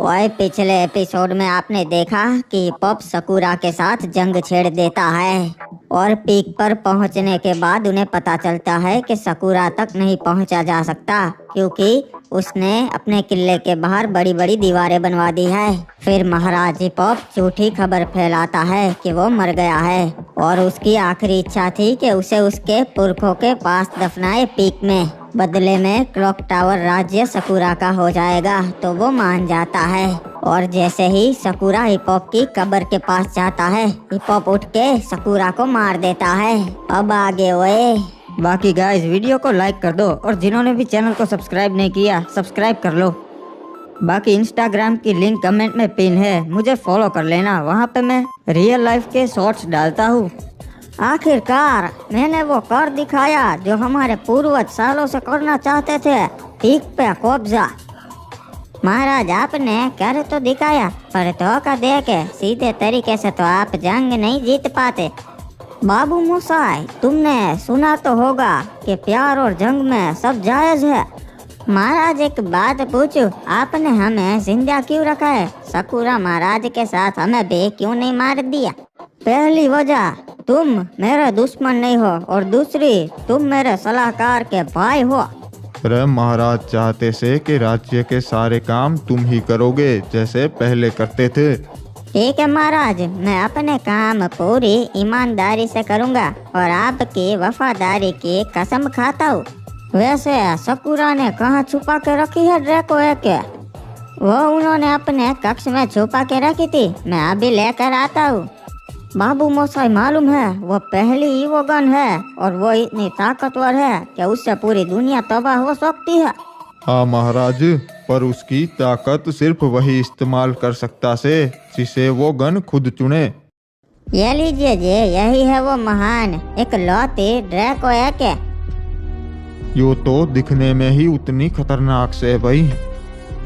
ओए, पिछले एपिसोड में आपने देखा कि पॉप सकूरा के साथ जंग छेड़ देता है और पीक पर पहुंचने के बाद उन्हें पता चलता है कि सकूरा तक नहीं पहुंचा जा सकता क्योंकि उसने अपने किले के बाहर बड़ी बड़ी दीवारें बनवा दी है। फिर महाराज हिपोप झूठी खबर फैलाता है कि वो मर गया है और उसकी आखिरी इच्छा थी कि उसे उसके पुरखों के पास दफनाए पीक में। बदले में क्लॉक टावर राज्य सकूरा का हो जाएगा तो वो मान जाता है और जैसे ही सकूरा हिपोप की कब्र के पास जाता है, हिपोप उठ के सकूरा को मार देता है। अब आगे ओए। बाकी गाइस वीडियो को लाइक कर दो और जिन्होंने भी चैनल को सब्सक्राइब नहीं किया सब्सक्राइब कर लो। बाकी इंस्टाग्राम की लिंक कमेंट में पिन है, मुझे फॉलो कर लेना, वहाँ पे मैं रियल लाइफ के शॉर्ट्स डालता हूँ। आखिरकार मैंने वो कर दिखाया जो हमारे पूर्वज सालों से करना चाहते थे, पीक पे कब्जा। महाराज आपने कर तो दिखाया पर धोखा दे के सीधे तरीके से तो आप जंग नहीं जीत पाते। बाबू मोसाई, तुमने सुना तो होगा कि प्यार और जंग में सब जायज है। महाराज एक बात पूछूं, आपने हमें जिंदा क्यों रखा है? सकूरा महाराज के साथ हमें भी क्यों नहीं मार दिया? पहली वजह, तुम मेरे दुश्मन नहीं हो और दूसरी, तुम मेरे सलाहकार के भाई हो। अरे महाराज चाहते से कि राज्य के सारे काम तुम ही करोगे जैसे पहले करते थे। ठीक है महाराज, मैं अपने काम पूरी ईमानदारी से करूंगा और आपकी वफादारी की कसम खाता हूँ। वैसे सकूरा ने कहाँ छुपा के रखी है ड्रैको के? वो उन्होंने अपने कक्ष में छुपा के रखी थी, मैं अभी लेकर आता हूँ। बाबू मोसाई मालूम है, वो पहली ईवोगन है और वो इतनी ताकतवर है कि उससे पूरी दुनिया तबाह हो सकती है। हाँ महाराज, पर उसकी ताकत सिर्फ वही इस्तेमाल कर सकता से जिसे वो गन खुद चुने। ये लीजिए जी, यही है वो महान इकलौती ड्रैको के। यो तो दिखने में ही उतनी खतरनाक से है भाई।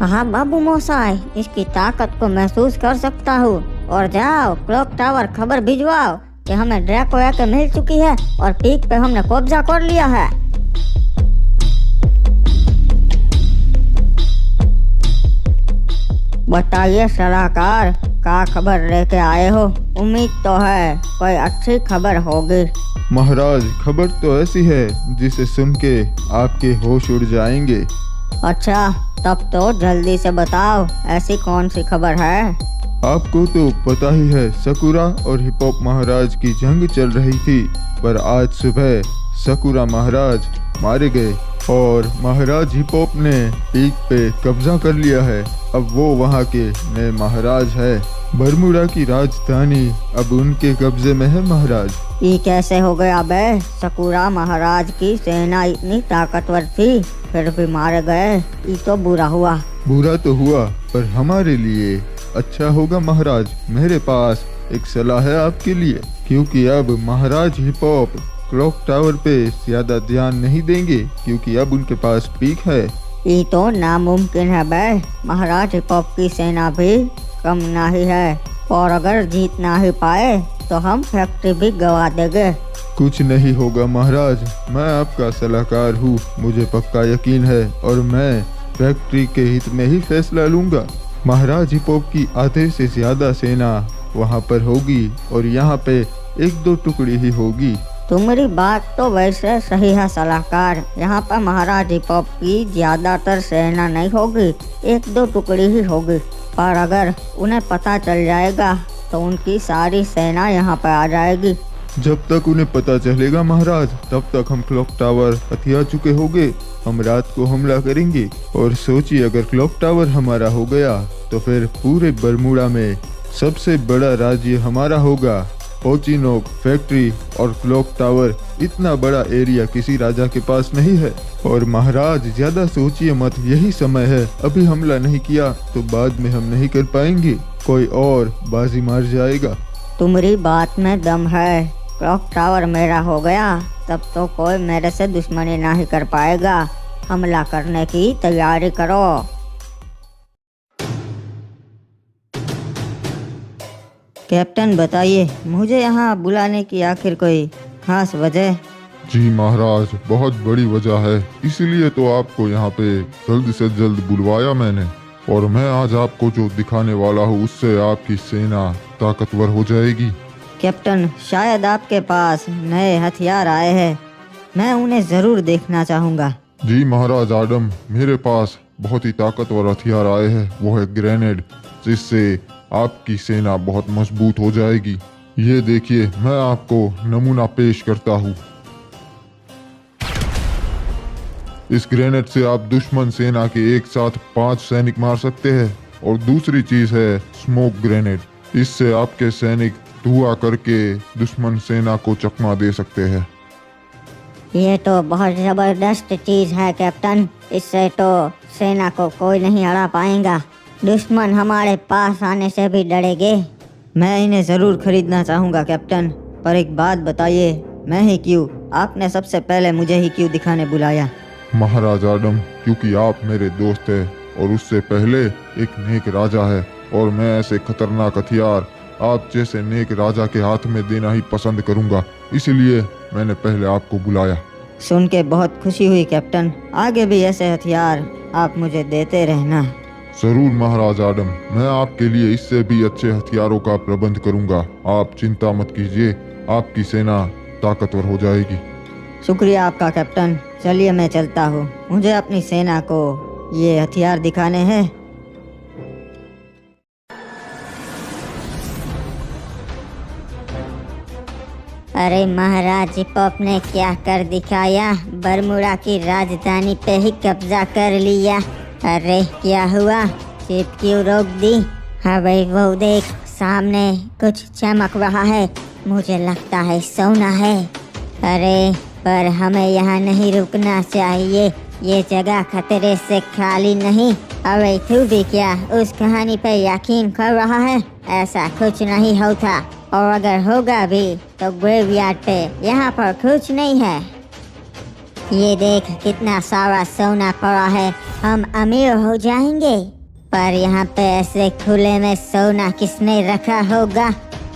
हाँ बाबू मोसाई, इसकी ताकत को महसूस कर सकता हूँ। और जाओ क्लॉक टावर खबर भिजवाओ कि हमें ड्रैको के मिल चुकी है और पीक पे हमने कब्जा कर लिया है। बताइए सलाहकार, क्या खबर लेके आए हो? उम्मीद तो है कोई अच्छी खबर होगी। महाराज खबर तो ऐसी है जिसे सुन के आपके होश उड़ जाएंगे। अच्छा, तब तो जल्दी से बताओ, ऐसी कौन सी खबर है? आपको तो पता ही है, सकूरा और हिपोप महाराज की जंग चल रही थी, पर आज सुबह सकूरा महाराज मारे गए और महाराज हिपोप ने पीक पे कब्जा कर लिया है। अब वो वहाँ के नए महाराज है। बरमूडा की राजधानी अब उनके कब्जे में है महाराज। ये कैसे हो गया बे? सकूरा महाराज की सेना इतनी ताकतवर थी, फिर भी मारे गए। ये तो बुरा हुआ। बुरा तो हुआ, पर हमारे लिए अच्छा होगा महाराज। मेरे पास एक सलाह है आपके लिए, क्योंकि अब महाराज हिपोप क्लॉक टावर पे ज्यादा ध्यान नहीं देंगे क्योंकि अब उनके पास पीक है। ये तो नामुमकिन है बे, महाराज हिपोप की सेना भी कम नहीं है और अगर जीत ना ही पाए तो हम फैक्ट्री भी गवा देंगे। कुछ नहीं होगा महाराज, मैं आपका सलाहकार हूँ, मुझे पक्का यकीन है और मैं फैक्ट्री के हित में ही फैसला लूंगा। महाराज हिपोप की आधे से ज्यादा सेना वहाँ पर होगी और यहाँ पे एक दो टुकड़ी ही होगी। तुम्हारी बात तो वैसे सही है सलाहकार, यहाँ पर महाराज हिपोप की ज्यादातर सेना नहीं होगी, एक दो टुकड़ी ही होगी। पर अगर उन्हें पता चल जाएगा तो उनकी सारी सेना यहाँ पर आ जाएगी। जब तक उन्हें पता चलेगा महाराज, तब तक हम क्लॉक टावर हथिया चुके होंगे। हम रात को हमला करेंगे और सोचिए अगर क्लॉक टावर हमारा हो गया तो फिर पूरे बरमूडा में सबसे बड़ा राज्य हमारा होगा। ओचिनोक फैक्ट्री और क्लॉक टावर, इतना बड़ा एरिया किसी राजा के पास नहीं है। और महाराज ज्यादा सोचिए मत, यही समय है। अभी हमला नहीं किया तो बाद में हम नहीं कर पाएंगे, कोई और बाजी मार जाएगा। तुम्हारी बात में दम है। क्लॉक टावर मेरा हो गया तब तो कोई मेरे से दुश्मनी नहीं कर पाएगा। हमला करने की तैयारी करो। कैप्टन बताइए, मुझे यहाँ बुलाने की आखिर कोई खास वजह? जी महाराज, बहुत बड़ी वजह है, इसीलिए तो आपको यहाँ पे जल्द से जल्द बुलवाया मैंने। और मैं आज आपको जो दिखाने वाला हूँ उससे आपकी सेना ताकतवर हो जाएगी। कैप्टन, शायद आपके पास नए हथियार आए हैं, मैं उन्हें जरूर देखना चाहूँगा। जी महाराज आडम, मेरे पास बहुत ही ताकतवर हथियार आए हैं, वो है ग्रेनेड, जिससे आपकी सेना बहुत मजबूत हो जाएगी। ये देखिए, मैं आपको नमूना पेश करता हूँ। इस ग्रेनेड से आप दुश्मन सेना के एक साथ 5 सैनिक मार सकते हैं। और दूसरी चीज है स्मोक ग्रेनेड, इससे आपके सैनिक धुआं करके दुश्मन सेना को चकमा दे सकते हैं। ये तो बहुत जबरदस्त चीज है कैप्टन, इससे तो सेना को कोई नहीं हरा पाएगा। दुश्मन हमारे पास आने से भी डरेंगे। मैं इन्हें जरूर खरीदना चाहूँगा कैप्टन, पर एक बात बताइए, मैं ही क्यों? आपने सबसे पहले मुझे ही क्यों दिखाने बुलाया? महाराज आडम, क्योंकि आप मेरे दोस्त हैं और उससे पहले एक नेक राजा है, और मैं ऐसे खतरनाक हथियार आप जैसे नेक राजा के हाथ में देना ही पसंद करूंगा, इसलिए मैंने पहले आपको बुलाया। सुन के बहुत खुशी हुई कैप्टन, आगे भी ऐसे हथियार आप मुझे देते रहना। जरूर महाराज आडम, मैं आपके लिए इससे भी अच्छे हथियारों का प्रबंध करूंगा, आप चिंता मत कीजिए, आपकी सेना ताकतवर हो जाएगी। शुक्रिया आपका कैप्टन, चलिए मैं चलता हूँ, मुझे अपनी सेना को ये हथियार दिखाने हैं। अरे महाराज हिपॉप ने क्या कर दिखाया, बरमूडा की राजधानी पे ही कब्जा कर लिया। अरे क्या हुआ, शिप क्यों रोक दी? हाँ भाई, वो देख सामने कुछ चमक रहा है, मुझे लगता है सोना है। अरे पर हमें यहाँ नहीं रुकना चाहिए, ये जगह खतरे से खाली नहीं। अरे तू भी क्या उस कहानी पे यकीन कर रहा है? ऐसा कुछ नहीं होता, और अगर होगा भी तो ग्रेवयार्ड पे, यहाँ पर कुछ नहीं है। ये देख कितना सारा सोना पड़ा है, हम अमीर हो जाएंगे। पर यहाँ पे ऐसे खुले में सोना किसने रखा होगा?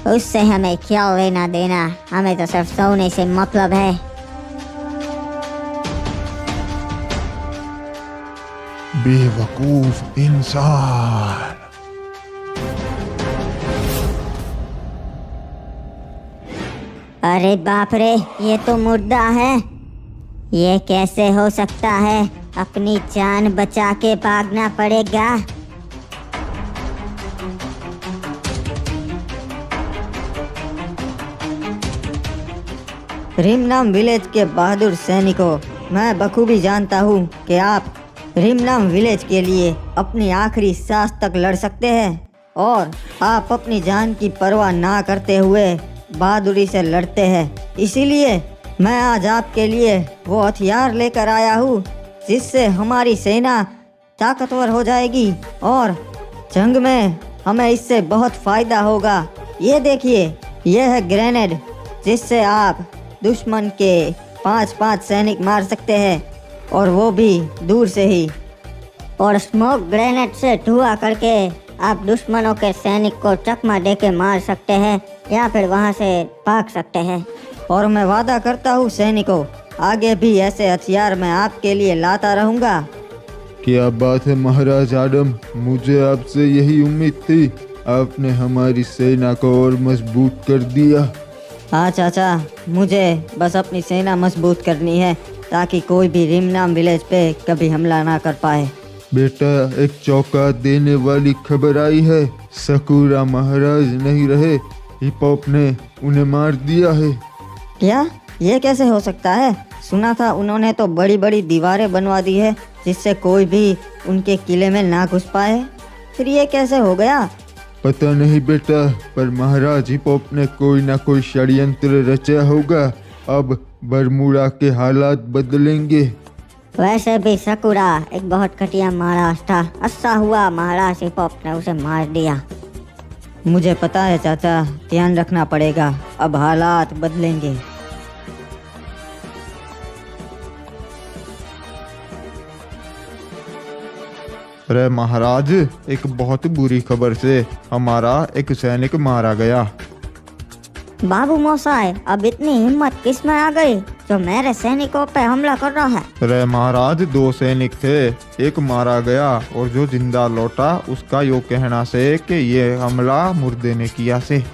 उससे हमें क्या लेना देना, हमें तो सिर्फ सोने से मतलब है। बेवकूफ इंसान। अरे बाप रे, ये तो मुर्दा है, ये कैसे हो सकता है? अपनी जान बचा के भागना पड़ेगा। रिमनाम विलेज के बहादुर सैनिकों, मैं बखूबी जानता हूँ कि आप रिमनाम विलेज के लिए अपनी आखिरी सांस तक लड़ सकते हैं, और आप अपनी जान की परवाह ना करते हुए बहादुरी से लड़ते हैं। इसीलिए मैं आज आपके लिए वो हथियार लेकर आया हूँ जिससे हमारी सेना ताकतवर हो जाएगी, और जंग में हमें इससे बहुत फ़ायदा होगा। ये देखिए, यह है ग्रेनेड, जिससे आप दुश्मन के 5-5 सैनिक मार सकते हैं, और वो भी दूर से ही। और स्मोक ग्रेनेड से धुआं करके आप दुश्मनों के सैनिक को चकमा दे के मार सकते हैं, या फिर वहां से भाग सकते हैं। और मैं वादा करता हूँ सैनिकों, आगे भी ऐसे हथियार मैं आपके लिए लाता रहूँगा। क्या बात है महाराज आडम, मुझे आपसे यही उम्मीद थी, आपने हमारी सेना को और मजबूत कर दिया। हाँ चाचा, मुझे बस अपनी सेना मजबूत करनी है ताकि कोई भी रिमनाम विलेज पे कभी हमला ना कर पाए। बेटा, एक चौंका देने वाली खबर आई है, सकूरा महाराज नहीं रहे, हिपॉप ने उन्हें मार दिया है। क्या? ये कैसे हो सकता है? सुना था उन्होंने तो बड़ी बड़ी दीवारें बनवा दी है जिससे कोई भी उनके किले में ना घुस पाए, फिर ये कैसे हो गया? पता नहीं बेटा, पर महाराज हिपॉप ने कोई ना कोई षड्यंत्र रचा होगा। अब बरमूडा के हालात बदलेंगे। वैसे भी सकूरा एक बहुत घटिया महाराज था, अच्छा हुआ महाराज हिपॉप ने उसे मार दिया। मुझे पता है चाचा, ध्यान रखना पड़ेगा, अब हालात बदलेंगे। अरे महाराज, एक बहुत बुरी खबर से हमारा एक सैनिक मारा गया। बाबू मोसाई, अब इतनी हिम्मत किस में आ गई जो मेरे सैनिकों पे हमला कर रहा है? अरे महाराज, 2 सैनिक थे, एक मारा गया और जो जिंदा लौटा उसका यो कहना से कि ये हमला मुर्दे ने किया से।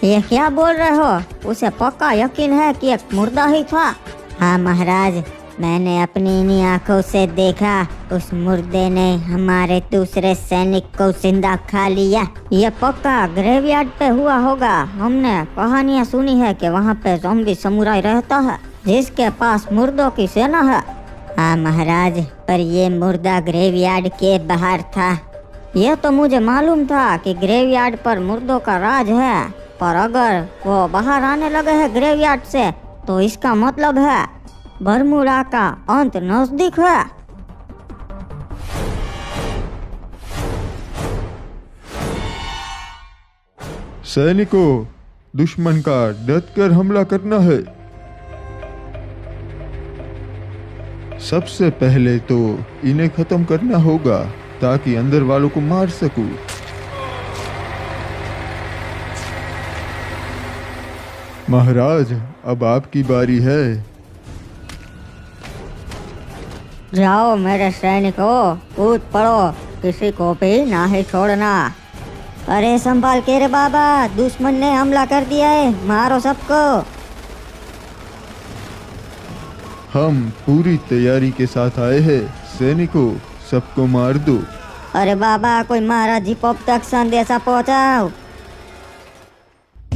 ये क्या बोल रहे हो? उसे पक्का यकीन है कि एक मुर्दा ही था। हाँ महाराज, मैंने अपनी इन्हीं आंखों से देखा, उस मुर्दे ने हमारे दूसरे सैनिक को जिंदा खा लिया। ये पक्का ग्रेवयार्ड पे हुआ होगा। हमने कहानियाँ सुनी है कि वहाँ पे ज़ॉम्बी समुराई रहता है जिसके पास मुर्दों की सेना है। हाँ महाराज, पर ये मुर्दा ग्रेवयार्ड के बाहर था। ये तो मुझे मालूम था कि ग्रेवयार्ड पर मुर्दों का राज है, पर अगर वो बाहर आने लगे हैं ग्रेवयार्ड से तो इसका मतलब है बरमूडा का अंत नजदीक है। सैनिकों, दुश्मन का डट कर हमला करना है। सबसे पहले तो इन्हें खत्म करना होगा ताकि अंदर वालों को मार सकूं। महाराज, अब आपकी बारी है। जाओ मेरे सैनिकों, कूद पड़ो, किसी को भी ना ही छोड़ना। अरे संभाल के रे बाबा, दुश्मन ने हमला कर दिया है, मारो सबको। हम पूरी तैयारी के साथ आए हैं। सैनिकों, सबको मार दो। अरे बाबा, कोई महाराज जी पॉप तक संदेशा पहुंचाओ।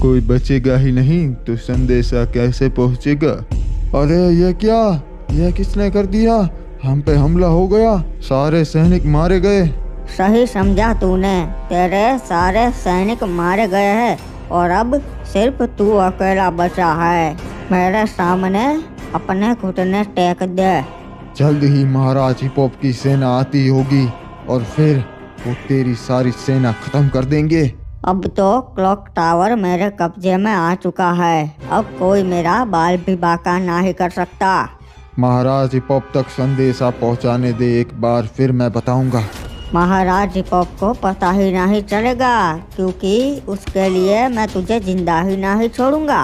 कोई बचेगा ही नहीं तो संदेशा कैसे पहुंचेगा? अरे ये क्या, यह किसने कर दिया? हम पे हमला हो गया, सारे सैनिक मारे गए। सही समझा तूने, तेरे सारे सैनिक मारे गए हैं और अब सिर्फ तू अकेला बचा है। मेरे सामने अपने घुटने टेक दे। जल्द ही महाराज हिपॉप की सेना आती होगी और फिर वो तेरी सारी सेना खत्म कर देंगे। अब तो क्लॉक टावर मेरे कब्जे में आ चुका है, अब कोई मेरा बाल भी बांका ना ही कर सकता। महाराज हिपॉप तक संदेशा पहुंचाने दे एक बार, फिर मैं बताऊंगा। महाराज हिपॉप को पता ही नहीं चलेगा, क्योंकि उसके लिए मैं तुझे जिंदा ही नहीं छोड़ूंगा।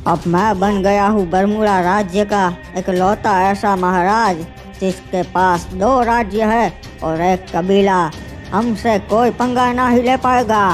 अब मैं बन गया हूँ बरमूडा राज्य का इकलौता ऐसा महाराज जिसके पास 2 राज्य है और एक कबीला। हमसे कोई पंगा ना ही ले पाएगा।